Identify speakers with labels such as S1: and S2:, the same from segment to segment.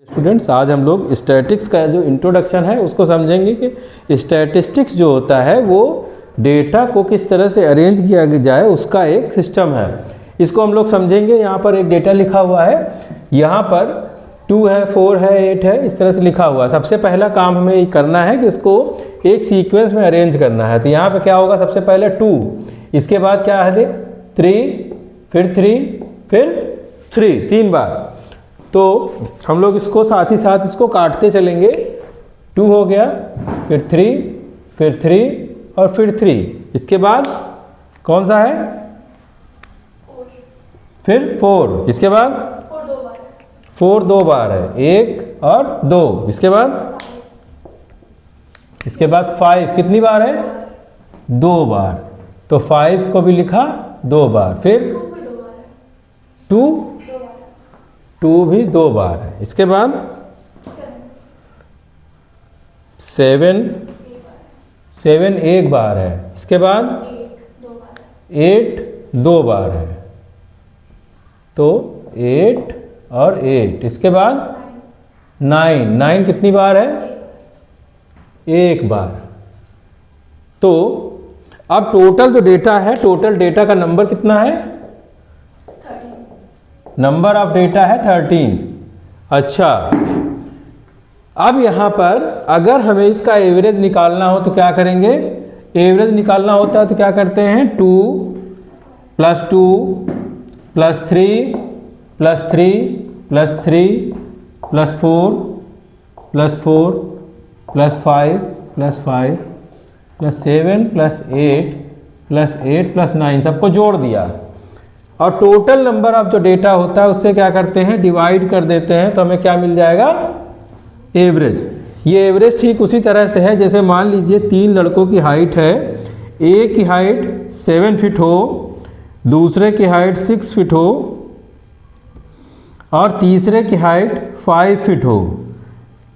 S1: Students, आज हम लोग स्टैटिक्स का जो इंट्रोडक्शन है उसको समझेंगे कि स्टैटिस्टिक्स जो होता है वो डेटा को किस तरह से अरेंज किया जाए उसका एक सिस्टम है। इसको हम लोग समझेंगे। यहाँ पर एक डेटा लिखा हुआ है, यहाँ पर 2 है, 4 है, 8 है, इस तरह से लिखा हुआ है। सबसे पहला काम हमें ये करना है कि इसको एक सीक्वेंस में अरेंज करना है। तो यहाँ पर क्या होगा, सबसे पहले 2, इसके बाद क्या है 3, फिर 3, फिर 3, 3 बार। तो हम लोग इसको साथ ही साथ इसको काटते चलेंगे। 2 हो गया, फिर 3, फिर 3 और फिर 3। इसके बाद कौन सा है, फिर 4। इसके बाद 4 2 बार है, 1 और 2। इसके बाद 5 कितनी बार है, 2 बार। तो 5 को भी लिखा 2 बार। फिर 2 भी 2 बार है। इसके बाद 7 1 बार है। इसके बाद 8 2 बार है। तो 8 और 8। इसके बाद 9 कितनी बार है, 1 बार। तो अब टोटल जो डेटा है, टोटल डेटा का नंबर कितना है, नंबर ऑफ डेटा है 13। अच्छा, अब यहाँ पर अगर हमें इसका एवरेज निकालना हो तो क्या करेंगे, एवरेज निकालना होता है तो क्या करते हैं, 2 + 2 + 3 + 3 + 3 + 4 + 4 + 5 + 5 + 7 + 8 + 8 + 9 सबको जोड़ दिया और टोटल नंबर ऑफ जो डेटा होता है उससे क्या करते हैं, डिवाइड कर देते हैं। तो हमें क्या मिल जाएगा, एवरेज। ये एवरेज ठीक उसी तरह से है जैसे मान लीजिए 3 लड़कों की हाइट है। एक की हाइट 7 फीट हो, दूसरे की हाइट 6 फीट हो और तीसरे की हाइट 5 फीट हो।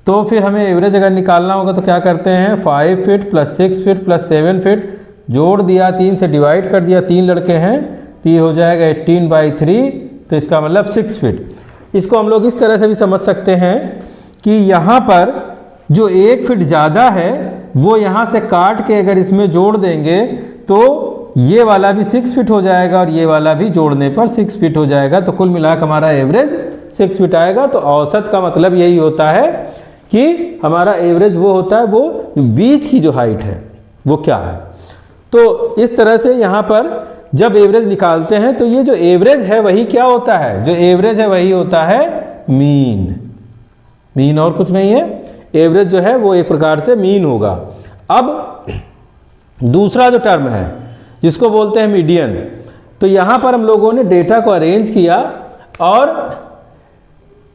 S1: तो फिर हमें एवरेज अगर निकालना होगा तो क्या करते हैं, 5 फीट + 6 फीट + 7 फीट जोड़ दिया, 3 से डिवाइड कर दिया। 3 लड़के हैं तो ये हो जाएगा 18/3, तो इसका मतलब 6 फीट। इसको हम लोग इस तरह से भी समझ सकते हैं कि यहाँ पर जो 1 फीट ज़्यादा है वो यहाँ से काट के अगर इसमें जोड़ देंगे तो ये वाला भी 6 फीट हो जाएगा और ये वाला भी जोड़ने पर 6 फीट हो जाएगा। तो कुल मिलाकर हमारा एवरेज 6 फीट आएगा। तो औसत का मतलब यही होता है कि हमारा एवरेज वो होता है वो बीच की जो हाइट है वो क्या है। तो इस तरह से यहाँ पर जब एवरेज निकालते हैं तो ये जो एवरेज है वही क्या होता है, जो एवरेज है वही होता है मीन। मीन और कुछ नहीं है, एवरेज जो है वो एक प्रकार से मीन होगा। अब दूसरा जो टर्म है जिसको बोलते हैं मीडियन। तो यहाँ पर हम लोगों ने डेटा को अरेंज किया और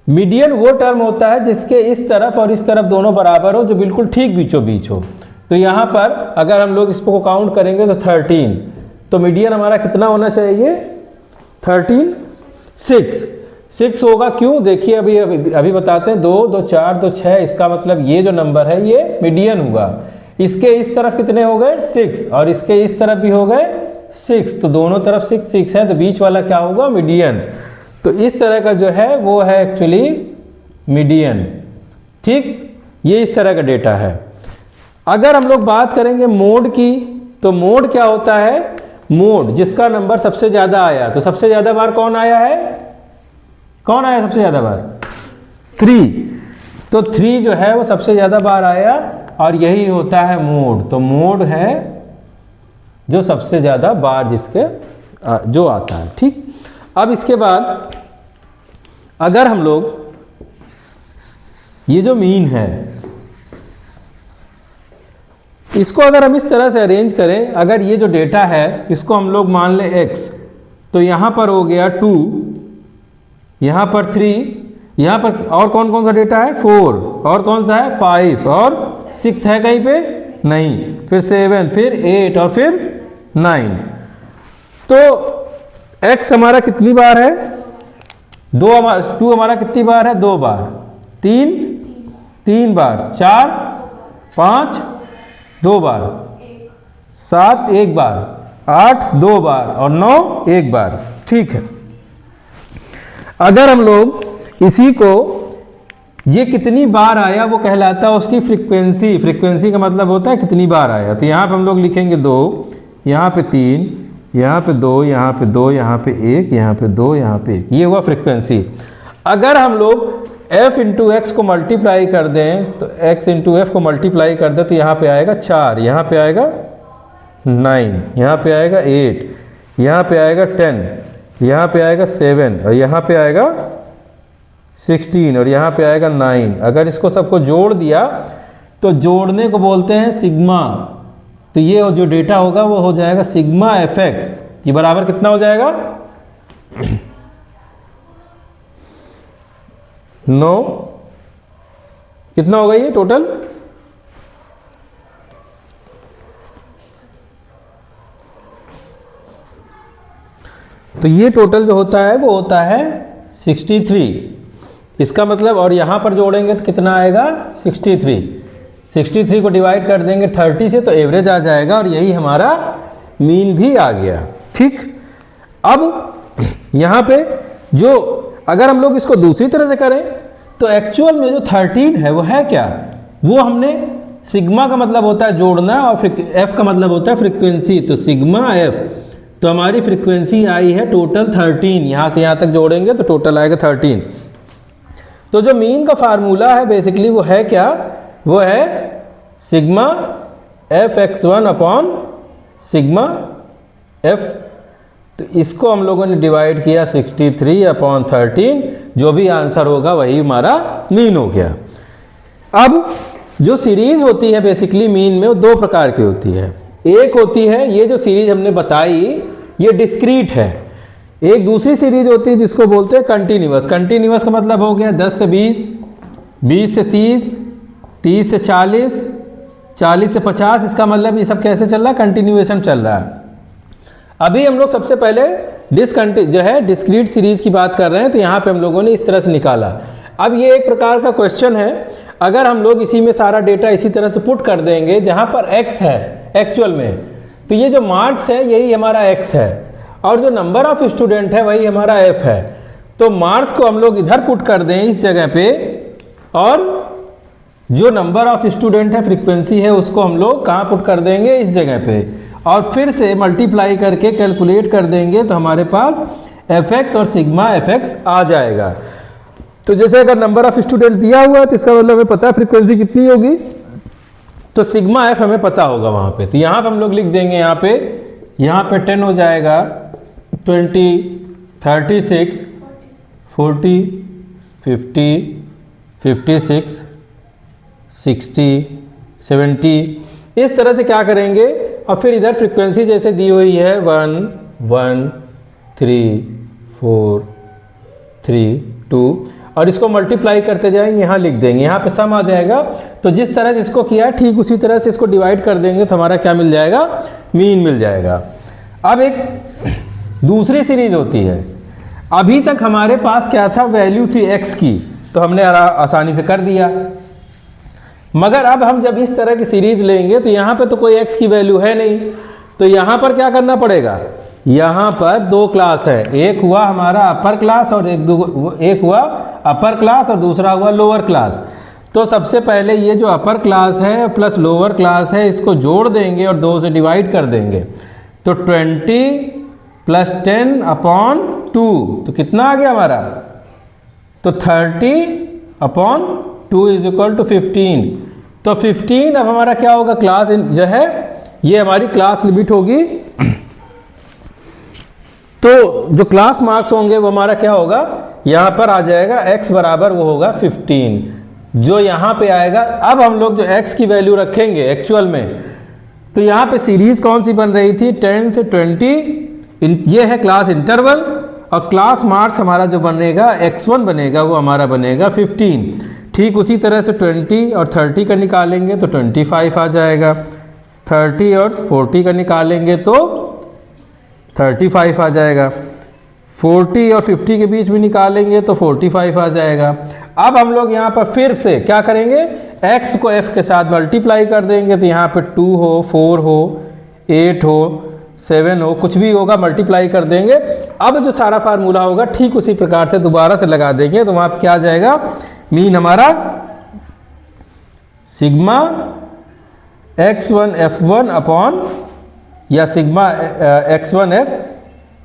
S1: मीडियन वो टर्म होता है जिसके इस तरफ और इस तरफ दोनों बराबर हो, जो बिल्कुल ठीक बीचों बीच हो। तो यहाँ पर अगर हम लोग इसको काउंट करेंगे तो 13, तो मीडियन हमारा कितना होना चाहिए, 13 6 होगा। क्यों, देखिए अभी बताते हैं। 2 2 4 2 6, इसका मतलब ये जो नंबर है ये मीडियन हुआ। इसके इस तरफ कितने हो गए, 6, और इसके इस तरफ भी हो गए 6, तो दोनों तरफ 6 6 है, तो बीच वाला क्या होगा, मीडियन। तो इस तरह का जो है वो है एक्चुअली मीडियन। ठीक, ये इस तरह का डेटा है। अगर हम लोग बात करेंगे मोड की, तो मोड क्या होता है, मोड जिसका नंबर सबसे ज़्यादा आया। तो सबसे ज़्यादा बार कौन आया है, कौन आया सबसे ज़्यादा बार, 3। तो 3 जो है वो सबसे ज़्यादा बार आया और यही होता है मोड। तो मोड है जो सबसे ज़्यादा बार जिसके जो आता है। ठीक, अब इसके बाद अगर हम लोग ये जो मीन है इसको अगर हम इस तरह से अरेंज करें, अगर ये जो डेटा है इसको हम लोग मान लें x, तो यहाँ पर हो गया 2, यहाँ पर 3, यहाँ पर और कौन कौन सा डेटा है, 4, और कौन सा है 5, और 6 है कहीं पे नहीं, फिर 7, फिर 8 और फिर 9। तो x हमारा कितनी बार है, 2 हमारा कितनी बार है, 2 बार, 3 बार, 4 5 2 बार, 7 1 बार, 8 2 बार और 9 1 बार। ठीक है, अगर हम लोग इसी को ये कितनी बार आया वो कहलाता है उसकी फ्रीक्वेंसी। फ्रीक्वेंसी का मतलब होता है कितनी बार आया। तो यहाँ पे हम लोग लिखेंगे 2, यहाँ पे 3, यहाँ पे 2, यहाँ पे 2, यहाँ पे 1, यहाँ पे 2, यहाँ पे 1, ये हुआ फ्रीक्वेंसी। अगर हम लोग f इंटू एक्स को मल्टीप्लाई कर दें तो x इंटू एफ को मल्टीप्लाई कर दें तो यहाँ पे आएगा 4, यहाँ पे आएगा 9, यहाँ पे आएगा 8, यहाँ पे आएगा 10, यहाँ पे आएगा 7 और यहाँ पे आएगा 16 और यहाँ पे आएगा 9। अगर इसको सबको जोड़ दिया तो जोड़ने को बोलते हैं सिग्मा। तो ये जो डेटा होगा वो हो जाएगा सिग्मा एफ एक्स। ये बराबर कितना हो जाएगा 9, कितना होगा ये टोटल? तो ये टोटल जो होता है वो होता है 63। इसका मतलब और यहाँ पर जोड़ेंगे तो कितना आएगा 63। 63 को डिवाइड कर देंगे 30 से तो एवरेज आ जाएगा और यही हमारा मीन भी आ गया। ठीक, अब यहाँ पे जो अगर हम लोग इसको दूसरी तरह से करें तो एक्चुअल में जो 13 है वो है क्या, वो हमने सिग्मा का मतलब होता है जोड़ना और एफ का मतलब होता है फ्रीक्वेंसी। तो सिग्मा एफ, तो हमारी फ्रीक्वेंसी आई है टोटल 13। यहाँ से यहाँ तक जोड़ेंगे तो टोटल आएगा 13। तो जो मीन का फार्मूला है बेसिकली वो है क्या, वो है sigma F x1 upon sigma F. तो इसको हम लोगों ने डिवाइड किया 63 अपॉन 13, जो भी आंसर होगा वही हमारा मीन हो गया। अब जो सीरीज होती है बेसिकली मीन में वो दो प्रकार की होती है। एक होती है ये जो सीरीज हमने बताई ये डिस्क्रीट है। एक दूसरी सीरीज होती है जिसको बोलते हैं कंटिन्यूअस। कंटिन्यूअस का मतलब हो गया 10 से 20, 20 से 30, 30 से 40, 40 से 50। इसका मतलब ये सब कैसे चल रहा है, कंटिन्यूएशन चल रहा है। अभी हम लोग सबसे पहले डिस्क्रीट सीरीज की बात कर रहे हैं, तो यहाँ पे हम लोगों ने इस तरह से निकाला। अब ये एक प्रकार का क्वेश्चन है, अगर हम लोग इसी में सारा डेटा इसी तरह से पुट कर देंगे जहाँ पर x है एक्चुअल में, तो ये जो मार्क्स है यही हमारा x है और जो नंबर ऑफ स्टूडेंट है वही हमारा f है। तो मार्क्स को हम लोग इधर पुट कर दें इस जगह पे और जो नंबर ऑफ स्टूडेंट है फ्रीक्वेंसी है उसको हम लोग कहाँ पुट कर देंगे, इस जगह पे, और फिर से मल्टीप्लाई करके कैलकुलेट कर देंगे तो हमारे पास fx और सिग्मा fx आ जाएगा। तो जैसे अगर नंबर ऑफ स्टूडेंट दिया हुआ है तो इसका मतलब हमें पता है फ्रीक्वेंसी कितनी होगी, तो सिग्मा एफ हमें पता होगा वहाँ पे। तो यहाँ पे हम लोग लिख देंगे, यहाँ पे 10 हो जाएगा, 20, 36, 40, 50, 56, 60, 70। इस तरह से क्या करेंगे और फिर इधर फ्रीक्वेंसी जैसे दी हुई है 1, 1, 3, 4, 3, 2 और इसको मल्टीप्लाई करते जाएंगे, यहाँ लिख देंगे, यहाँ पे सम आ जाएगा। तो जिस तरह से इसको किया ठीक उसी तरह से इसको डिवाइड कर देंगे तो हमारा क्या मिल जाएगा, मीन मिल जाएगा। अब एक दूसरी सीरीज होती है। अभी तक हमारे पास क्या था, वैल्यू थी x की, तो हमने आसानी से कर दिया। मगर अब हम जब इस तरह की सीरीज लेंगे तो यहाँ पे तो कोई x की वैल्यू है नहीं, तो यहाँ पर क्या करना पड़ेगा, यहाँ पर दो क्लास है, एक हुआ हमारा अपर क्लास और एक हुआ अपर क्लास और दूसरा हुआ लोअर क्लास। तो सबसे पहले ये जो अपर क्लास है प्लस लोअर क्लास है इसको जोड़ देंगे और 2 से डिवाइड कर देंगे, तो 20 प्लस 10 अपॉन 2, तो कितना आ गया हमारा, तो 30 अपॉन 2 इज इक्वल टू 15। तो 15 अब हमारा क्या होगा, क्लास जो है ये हमारी क्लास लिमिट होगी। तो जो क्लास मार्क्स होंगे वो हमारा क्या होगा, यहाँ पर आ जाएगा x बराबर वो होगा 15, जो यहाँ पे आएगा। अब हम लोग जो x की वैल्यू रखेंगे एक्चुअल में, तो यहाँ पे सीरीज कौन सी बन रही थी, 10 से 20, ये है क्लास इंटरवल, और क्लास मार्क्स हमारा जो बनेगा x1 बनेगा वो हमारा बनेगा 15। ठीक उसी तरह से 20 और 30 का निकालेंगे तो 25 आ जाएगा, 30 और 40 का निकालेंगे तो 35 आ जाएगा, 40 और 50 के बीच में निकालेंगे तो 45 आ जाएगा। अब हम लोग यहाँ पर फिर से क्या करेंगे, x को f के साथ मल्टीप्लाई कर देंगे, तो यहाँ पे 2 हो, 4 हो, 8 हो, 7 हो, कुछ भी होगा मल्टीप्लाई कर देंगे। अब जो सारा फार्मूला होगा ठीक उसी प्रकार से दोबारा से लगा देंगे, तो वहाँ पर क्या आ जाएगा, मीन हमारा सिग्मा x1 f1 अपॉन या सिग्मा x1 f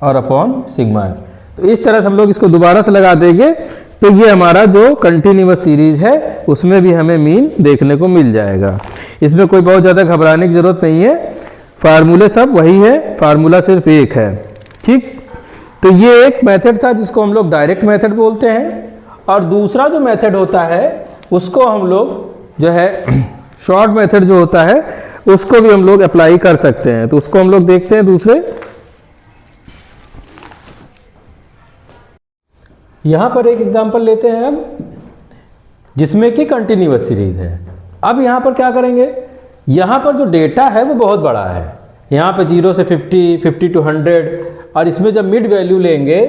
S1: और अपॉन सिग्मा f। तो इस तरह से हम लोग इसको दोबारा से लगा देंगे तो ये हमारा जो कंटिन्यूअस सीरीज है उसमें भी हमें मीन देखने को मिल जाएगा। इसमें कोई बहुत ज़्यादा घबराने की ज़रूरत नहीं है, फार्मूले सब वही है, फार्मूला सिर्फ एक है। ठीक, तो ये एक मेथड था जिसको हम लोग डायरेक्ट मेथड बोलते हैं, और दूसरा जो मेथड होता है उसको हम लोग जो है शॉर्ट मेथड जो होता है उसको भी हम लोग अप्लाई कर सकते हैं। तो उसको हम लोग देखते हैं दूसरे। यहां पर एक एग्जांपल लेते हैं अब, जिसमें कि कंटिन्यूअस सीरीज है। अब यहां पर क्या करेंगे, यहां पर जो डेटा है वो बहुत बड़ा है, यहां पर 0 से 50, 50 to 100, और इसमें जब मिड वैल्यू लेंगे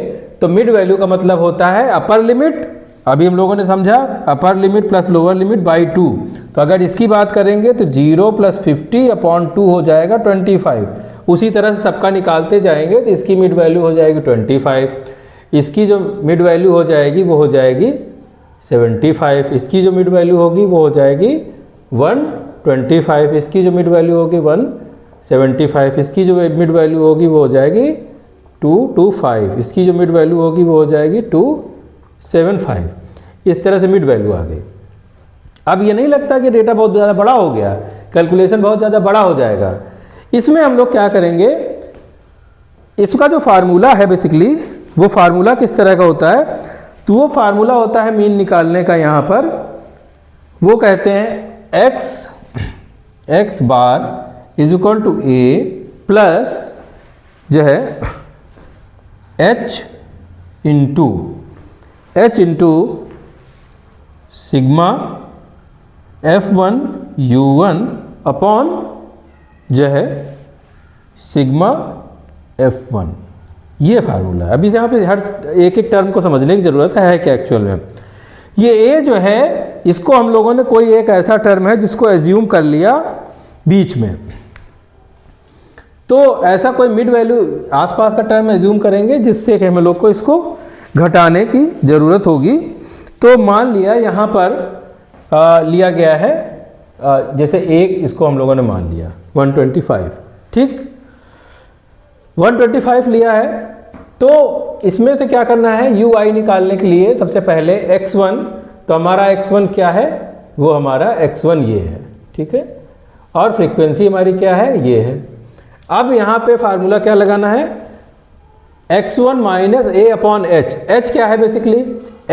S1: तो मिड वैल्यू का मतलब होता है अपर लिमिट, अभी हम लोगों ने समझा upper limit plus lower limit by 2। तो अगर इसकी बात करेंगे तो 0 + 50 अपॉन 2 हो जाएगा 25। उसी तरह से सबका निकालते जाएंगे तो इसकी मिड वैल्यू हो जाएगी 25, इसकी जो मिड वैल्यू हो जाएगी वो हो जाएगी 75, इसकी जो मिड वैल्यू होगी वो हो जाएगी 125, इसकी जो मिड वैल्यू होगी 175, इसकी जो मिड वैल्यू होगी वो हो जाएगी 225, इसकी जो मिड वैल्यू होगी वो हो जाएगी 275। इस तरह से मिड वैल्यू आ गई। अब ये नहीं लगता कि डेटा बहुत ज़्यादा बड़ा हो गया, कैलकुलेशन बहुत ज़्यादा बड़ा हो जाएगा। इसमें हम लोग क्या करेंगे, इसका जो फार्मूला है बेसिकली वो फार्मूला किस तरह का होता है, तो वो फार्मूला होता है मीन निकालने का। यहाँ पर वो कहते हैं x bar is equal to a plus जो है h into sigma f1 u1 upon जो है सिग्मा f1। ये फार्मूला है। अभी यहाँ पे हर एक एक टर्म को समझने की ज़रूरत है क्या एक्चुअल में। ये a जो है इसको हम लोगों ने कोई एक ऐसा टर्म है जिसको एज्यूम कर लिया बीच में, तो ऐसा कोई मिड वैल्यू आसपास का टर्म एज्यूम करेंगे जिससे कि हम लोग को इसको घटाने की ज़रूरत होगी। तो मान लिया यहाँ पर लिया गया है जैसे एक, इसको हम लोगों ने मान लिया 125। ठीक, 125 लिया है, तो इसमें से क्या करना है, यू आई निकालने के लिए सबसे पहले x1, तो हमारा x1 क्या है, वो हमारा x1 ये है। ठीक है, और फ्रीक्वेंसी हमारी क्या है, ये है। अब यहाँ पे फार्मूला क्या लगाना है, x1 minus a upon h। h क्या है बेसिकली,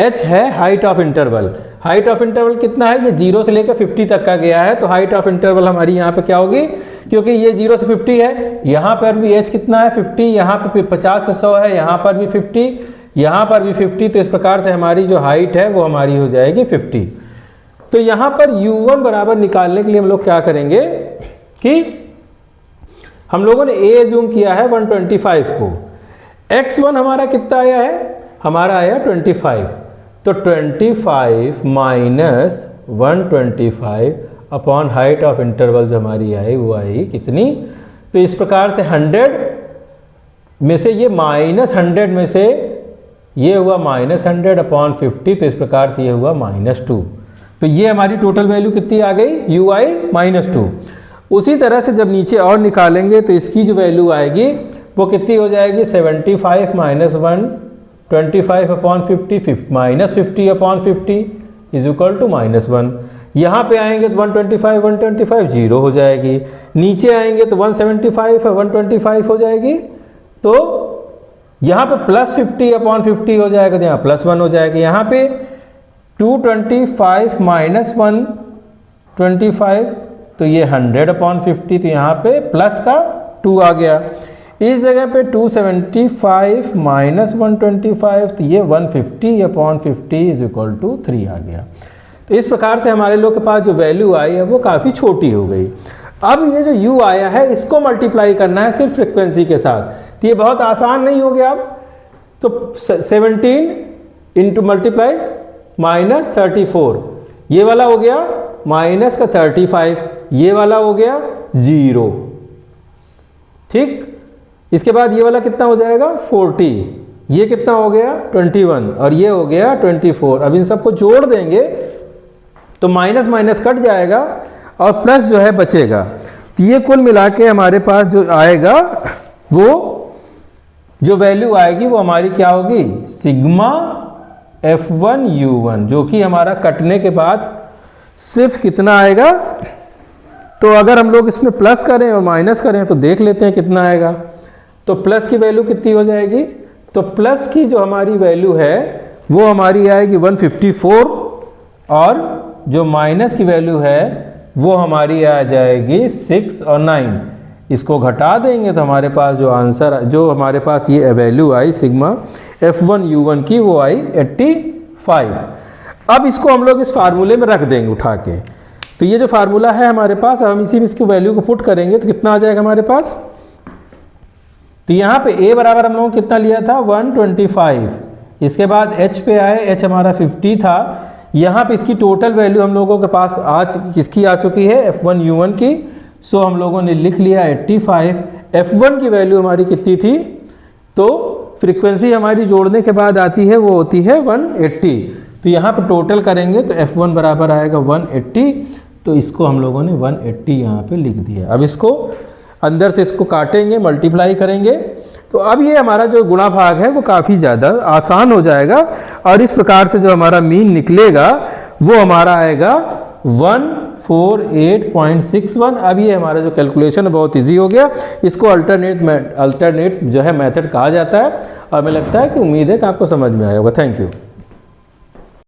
S1: h है height of interval. Height of interval कितना है, ये 0 से लेकर 50 तक का गया है, तो हाइट ऑफ इंटरवल हमारी यहाँ पे क्या होगी, क्योंकि ये 0 से 50 है, यहाँ पर भी h कितना है 50, यहाँ पे 50 से 100 है, यहाँ पर भी 50, यहाँ पर भी 50। तो इस प्रकार से हमारी जो हाइट है वो हमारी हो जाएगी 50। तो यहाँ पर u1 बराबर निकालने के लिए हम लोग क्या करेंगे कि हम लोगों ने a एज्यूम किया है 125 को, x1 हमारा कितना आया है, हमारा आया 25, तो 25 minus 125 upon height of interval जो हमारी आई वो आई कितनी, तो इस प्रकार से 100 में से ये -100 में से ये हुआ -100 अपॉन 50, तो इस प्रकार से ये हुआ -2। तो ये हमारी टोटल वैल्यू कितनी आ गई, यू आई -2। उसी तरह से जब नीचे और निकालेंगे तो इसकी जो वैल्यू आएगी वो कितनी हो जाएगी, 75 minus 125 upon 50, -50 upon 50 is equal to -1। यहाँ पे आएंगे तो 125 जीरो हो जाएगी, नीचे आएंगे तो 175 125 हो जाएगी, तो यहाँ पे +50 अपॉन 50 हो जाएगा, तो यहाँ +1 हो जाएगा। यहाँ पे 225 माइनस 125, तो ये 100 अपॉन 50, तो यहाँ पे प्लस का 2 आ गया। इस जगह पे 275 माइनस 125, तो ये 150 अपॉन 50 इज इक्वल टू 3 आ गया। तो इस प्रकार से हमारे लोग के पास जो वैल्यू आई है वो काफ़ी छोटी हो गई। अब ये जो u आया है इसको मल्टीप्लाई करना है सिर्फ फ्रिक्वेंसी के साथ, तो ये बहुत आसान नहीं हो गया। अब तो 17 इंटू मल्टीप्लाई -34, ये वाला हो गया माइनस का 35, ये वाला हो गया 0। ठीक, इसके बाद ये वाला कितना हो जाएगा 40, ये कितना हो गया 21 और ये हो गया 24। अब इन सबको जोड़ देंगे तो माइनस माइनस कट जाएगा और प्लस जो है बचेगा। तो ये कुल मिला के हमारे पास जो आएगा वो जो वैल्यू आएगी वो हमारी क्या होगी, सिग्मा F1U1, जो कि हमारा कटने के बाद सिर्फ कितना आएगा। तो अगर हम लोग इसमें प्लस करें और माइनस करें तो देख लेते हैं कितना आएगा। तो प्लस की वैल्यू कितनी हो जाएगी, तो प्लस की जो हमारी वैल्यू है वो हमारी आएगी 154 और जो माइनस की वैल्यू है वो हमारी आ जाएगी 6 और 9। इसको घटा देंगे तो हमारे पास जो आंसर, जो हमारे पास ये वैल्यू आई सिग्मा F1U1 की, वो आई 85। अब इसको हम लोग इस फार्मूले में रख देंगे उठा के। तो ये जो फार्मूला है हमारे पास, हम इसी में इसकी वैल्यू को पुट करेंगे तो कितना आ जाएगा हमारे पास। तो यहाँ पे A बराबर हम लोगों ने कितना लिया था 125। इसके बाद H पे आए, H हमारा 50 था। यहाँ पे इसकी टोटल वैल्यू हम लोगों के पास किसकी आ चुकी है, F1U1 की। सो हम लोगों ने लिख लिया 85। F1 की वैल्यू हमारी कितनी थी, तो फ्रीक्वेंसी हमारी जोड़ने के बाद आती है वो होती है 180। तो यहाँ पर टोटल करेंगे तो F1 बराबर आएगा 180। तो इसको हम लोगों ने 180 यहाँ पे लिख दिया। अब इसको अंदर से इसको काटेंगे, मल्टीप्लाई करेंगे, तो अब ये हमारा जो गुणा भाग है वो काफ़ी ज़्यादा आसान हो जाएगा। और इस प्रकार से जो हमारा मीन निकलेगा वो हमारा आएगा 148.61। अब ये हमारा जो कैलकुलेशन है बहुत इजी हो गया। इसको अल्टरनेट जो है मेथड कहा जाता है। और हमें लगता है कि उम्मीद है कि आपको समझ में आया होगा। Thank you.